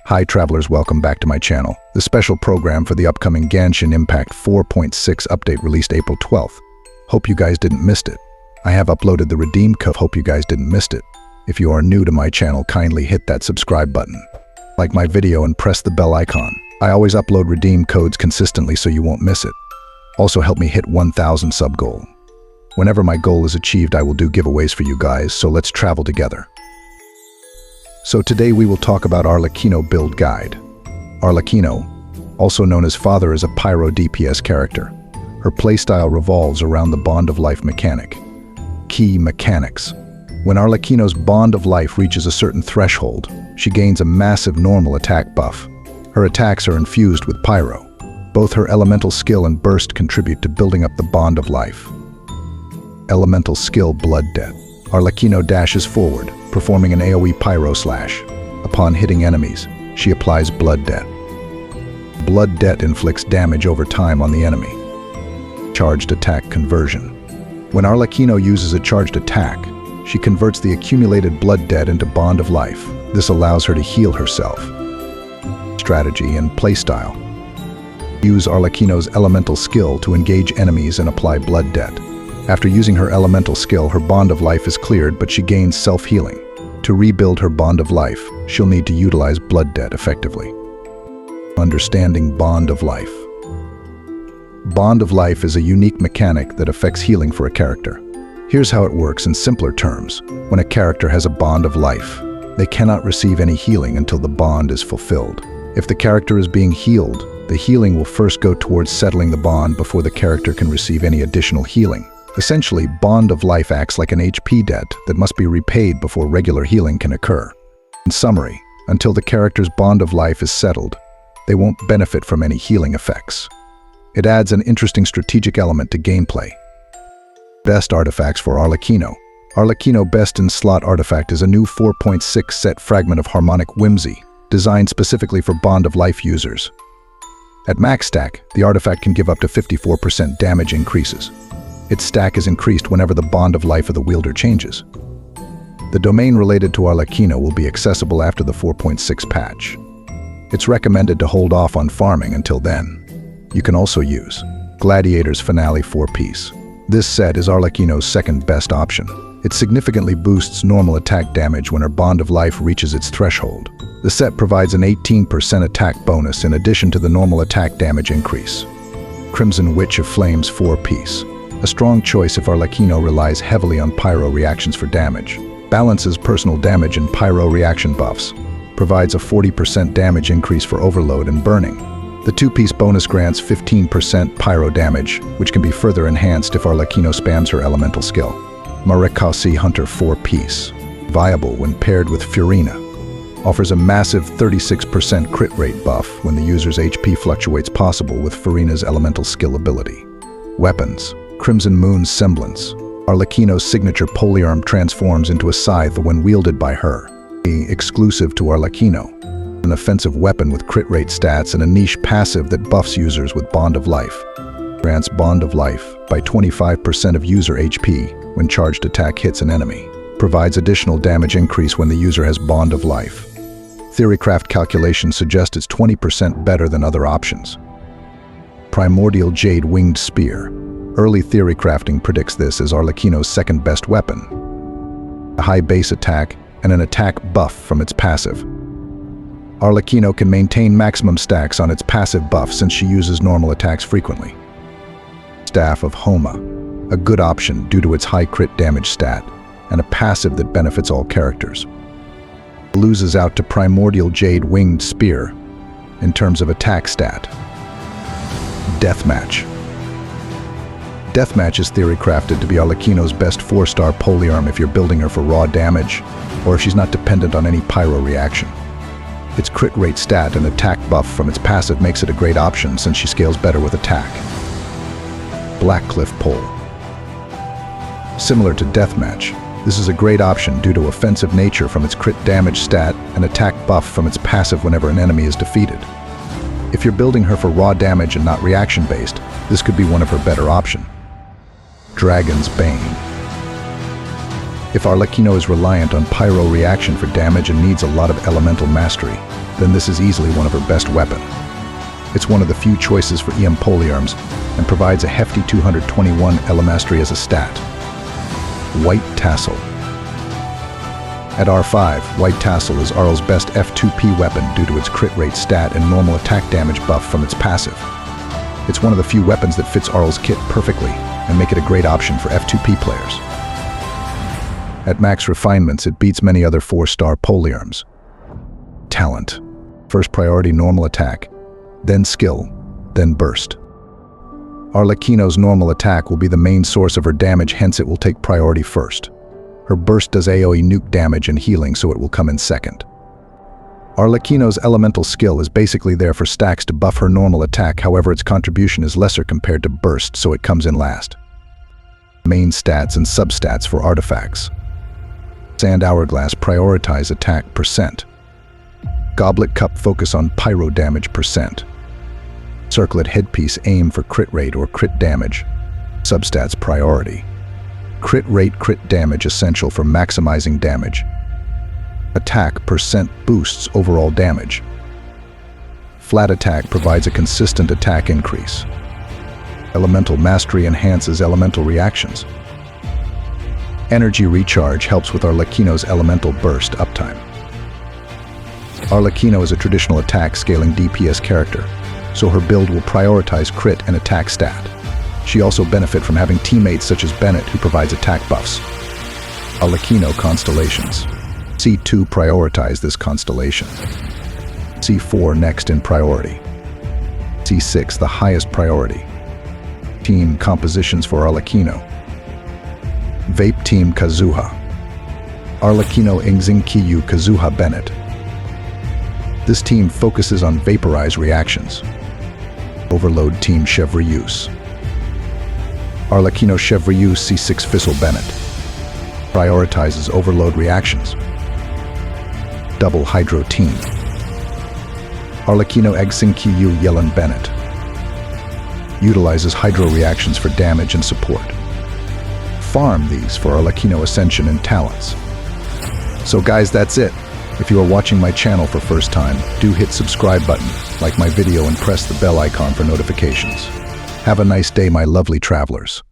Hi travelers, welcome back to my channel. The special program for the upcoming Genshin Impact 4.6 update released April 12th. Hope you guys didn't miss it. I have uploaded the redeem code. Hope you guys didn't miss it. If you are new to my channel, kindly hit that subscribe button. Like my video and press the bell icon. I always upload redeem codes consistently so you won't miss it. Also help me hit 1,000 sub goal. Whenever my goal is achieved, I will do giveaways for you guys, so let's travel together. So today we will talk about Arlecchino build guide. Arlecchino, also known as Father, is a pyro DPS character. Her playstyle revolves around the Bond of Life mechanic. Key mechanics. When Arlecchino's Bond of Life reaches a certain threshold, she gains a massive normal attack buff. Her attacks are infused with pyro. Both her elemental skill and burst contribute to building up the Bond of Life. Elemental skill Blood Debt. Arlecchino dashes forward, performing an AoE pyro slash. Upon hitting enemies, she applies Blood Debt. Blood Debt inflicts damage over time on the enemy. Charged attack conversion. When Arlecchino uses a charged attack, she converts the accumulated Blood Debt into Bond of Life. This allows her to heal herself. Strategy and playstyle. Use Arlecchino's elemental skill to engage enemies and apply Blood Debt. After using her elemental skill, her Bond of Life is cleared, but she gains self-healing. To rebuild her Bond of Life, she'll need to utilize Blood Debt effectively. Understanding Bond of Life. Bond of Life is a unique mechanic that affects healing for a character. Here's how it works in simpler terms. When a character has a Bond of Life, they cannot receive any healing until the bond is fulfilled. If the character is being healed, the healing will first go towards settling the bond before the character can receive any additional healing. Essentially, Bond of Life acts like an HP debt that must be repaid before regular healing can occur. In summary, until the character's Bond of Life is settled, they won't benefit from any healing effects. It adds an interesting strategic element to gameplay. Best artifacts for Arlecchino. Arlecchino Best in Slot artifact is a new 4.6 set fragment of Harmonic Whimsy, designed specifically for Bond of Life users. At max stack, the artifact can give up to 54% damage increases. Its stack is increased whenever the Bond of Life of the wielder changes. The domain related to Arlecchino will be accessible after the 4.6 patch. It's recommended to hold off on farming until then. You can also use Gladiator's Finale 4-piece. This set is Arlecchino's second best option. It significantly boosts normal attack damage when her Bond of Life reaches its threshold. The set provides an 18% attack bonus in addition to the normal attack damage increase. Crimson Witch of Flames 4-piece. A strong choice if Arlecchino relies heavily on pyro reactions for damage. Balances personal damage and pyro reaction buffs. Provides a 40% damage increase for overload and burning. The 2-piece bonus grants 15% pyro damage, which can be further enhanced if Arlecchino spams her elemental skill. Marikasi Hunter 4-piece. Viable when paired with Furina. Offers a massive 36% crit rate buff when the user's HP fluctuates, possible with Furina's elemental skill ability. Weapons. Crimson Moon's Semblance. Arlecchino's signature polearm transforms into a scythe when wielded by her. Exclusive to Arlecchino. An offensive weapon with crit rate stats and a niche passive that buffs users with Bond of Life. Grants Bond of Life by 25% of user HP when charged attack hits an enemy. Provides additional damage increase when the user has Bond of Life. Theorycraft calculations suggest it's 20% better than other options. Primordial Jade Winged Spear. Early theory crafting predicts this as Arlecchino's second best weapon. A high base attack and an attack buff from its passive. Arlecchino can maintain maximum stacks on its passive buff since she uses normal attacks frequently. Staff of Homa. A good option due to its high crit damage stat and a passive that benefits all characters. Loses out to Primordial Jade Winged Spear in terms of attack stat. Deathmatch. Deathmatch is theory crafted to be Arlecchino's best 4-star polearm if you're building her for raw damage, or if she's not dependent on any pyro reaction. Its crit rate stat and attack buff from its passive makes it a great option since she scales better with attack. Blackcliff Pole. Similar to Deathmatch, this is a great option due to offensive nature from its crit damage stat and attack buff from its passive whenever an enemy is defeated. If you're building her for raw damage and not reaction-based, this could be one of her better options. Dragon's Bane. If Arlecchino is reliant on pyro reaction for damage and needs a lot of elemental mastery, then this is easily one of her best weapons. It's one of the few choices for EM polyarms and provides a hefty 221 mastery as a stat. White Tassel. At R5, White Tassel is Arle's best F2P weapon due to its crit rate stat and normal attack damage buff from its passive. It's one of the few weapons that fits Arle's kit perfectly and make it a great option for F2P players. At max refinements, it beats many other 4-star polyarms. Talent. First priority normal attack, then skill, then burst. Arlecchino's normal attack will be the main source of her damage, hence it will take priority first. Her burst does AoE nuke damage and healing, so it will come in second. Arlecchino's elemental skill is basically there for stacks to buff her normal attack, however its contribution is lesser compared to burst, so it comes in last. Main stats and substats for artifacts. Sand Hourglass prioritize attack percent. Goblet Cup focus on pyro damage percent. Circlet Headpiece aim for crit rate or crit damage. Substats priority. Crit rate crit damage essential for maximizing damage. Attack percent boosts overall damage. Flat attack provides a consistent attack increase. Elemental mastery enhances elemental reactions. Energy recharge helps with Arlecchino's elemental burst uptime. Arlecchino is a traditional attack scaling DPS character, so her build will prioritize crit and attack stat. She also benefits from having teammates such as Bennett who provides attack buffs. Arlecchino Constellations. C2 prioritize this constellation. C4 next in priority. C6 the highest priority. Team compositions for Arlecchino. Vape Team Kazuha. Arlecchino Ingzing Kiyu Kazuha Bennett. This team focuses on vaporize reactions. Overload Team Chevreuse. Arlecchino Chevreuse C6 Fissile Bennett. Prioritizes overload reactions. Double Hydro Team. Arlecchino Eggsing Kiyu Yellen Bennett. Utilizes hydro reactions for damage and support. Farm these for Arlecchino Ascension and talents. So guys, that's it. If you are watching my channel for first time, do hit subscribe button, like my video and press the bell icon for notifications. Have a nice day, my lovely travelers.